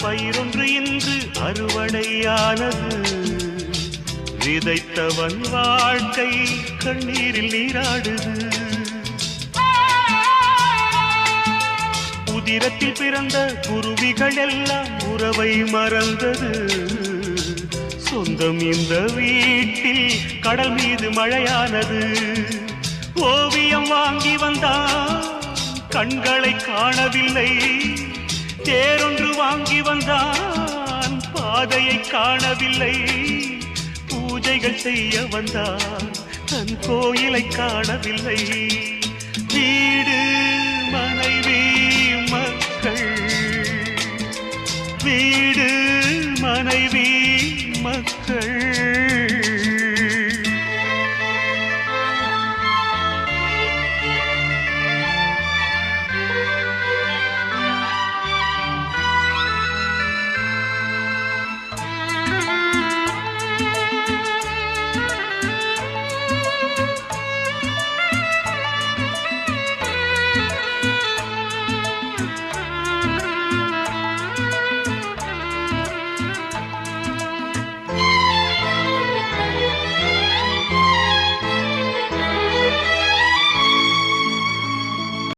பயிரொன்று இன்று அறுவடையானது. விதைத்தவன் வாழ்க்கை கண்ணீரில் நீராடுது. உதிரத்தில் பிறந்த குருவிகள் எல்லாம் உறவை மறந்தது. சொந்தம் இந்த வீட்டில் கடல் மீது மழையானது. ஓவியம் வாங்கி வந்தான் கண்களை காணவில்லை. தேரொன்று வாங்கி வந்தான் பாதையை காணவில்லை. பூஜைகள் செய்ய வந்தான் தன் கோயிலை காணவில்லை. வீடு